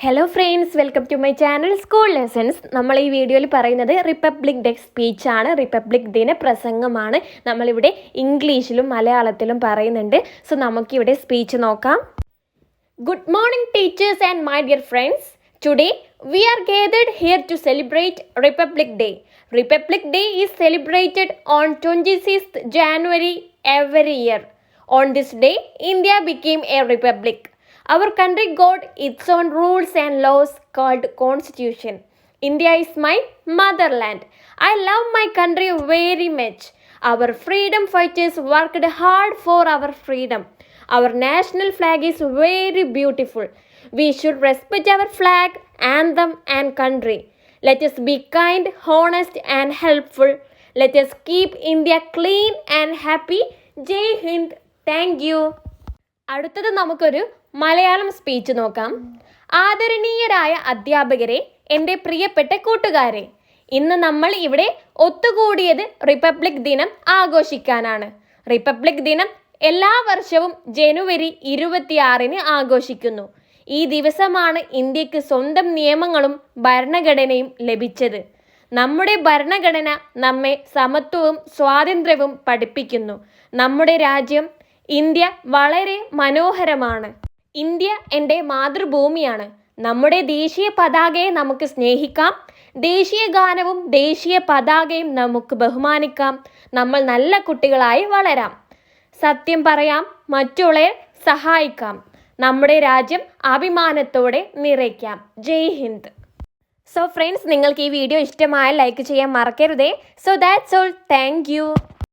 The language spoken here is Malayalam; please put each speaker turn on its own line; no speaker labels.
Hello friends, welcome to my channel school lessons. നമ്മൾ ഈ വീഡിയോയിൽ പറയുന്നത് റിപ്പബ്ലിക് ഡേ സ്പീച്ചാണ്, റിപ്പബ്ലിക് ദിന പ്രസംഗമാണ്. നമ്മളിവിടെ ഇംഗ്ലീഷിലും മലയാളത്തിലും പറയുന്നുണ്ട്. സോ നമുക്കിവിടെ സ്പീച്ച് നോക്കാം. Good morning teachers and my dear friends. Today we are gathered here to celebrate Republic Day. Republic Day is celebrated on 26th January every year. On this day, India became a republic. Our country got its own rules and laws called Constitution. India is my motherland. I love my country very much. Our freedom fighters worked hard for our freedom. Our national flag is very beautiful. We should respect our flag, anthem and country. Let us be kind, honest and helpful. Let us keep India clean and happy. Jai Hind. Thank you. അടുത്തത് നമുക്കൊരു മലയാളം സ്പീച്ച് നോക്കാം. ആദരണീയരായ അധ്യാപകരെ, എൻ്റെ പ്രിയപ്പെട്ട കൂട്ടുകാരെ, ഇന്ന് നമ്മൾ ഇവിടെ ഒത്തുകൂടിയത് റിപ്പബ്ലിക് ദിനം ആഘോഷിക്കാനാണ്. റിപ്പബ്ലിക് ദിനം എല്ലാ വർഷവും ജനുവരി 26-ന് ആഘോഷിക്കുന്നു. ഈ ദിവസമാണ് ഇന്ത്യക്ക് സ്വന്തം നിയമങ്ങളും ഭരണഘടനയും ലഭിച്ചത്. നമ്മുടെ ഭരണഘടന നമ്മെ സമത്വവും സ്വാതന്ത്ര്യവും പഠിപ്പിക്കുന്നു. നമ്മുടെ രാജ്യം ഇന്ത്യ വളരെ മനോഹരമാണ്. ഇന്ത്യ എൻ്റെ മാതൃഭൂമിയാണ്. നമ്മുടെ ദേശീയ പതാകയെ നമുക്ക് സ്നേഹിക്കാം. ദേശീയ ഗാനവും ദേശീയ പതാകയും നമുക്ക് ബഹുമാനിക്കാം. നമ്മൾ നല്ല കുട്ടികളായി വളരാം. സത്യം പറയാം, മറ്റുള്ളവരെ സഹായിക്കാം. നമ്മുടെ രാജ്യം അഭിമാനത്തോടെ നിറയ്ക്കാം. ജയ് ഹിന്ദ്. സോ ഫ്രണ്ട്സ്, നിങ്ങൾക്ക് ഈ വീഡിയോ ഇഷ്ടമായാൽ ലൈക്ക് ചെയ്യാൻ മറക്കരുതേ. So that's all. Thank you.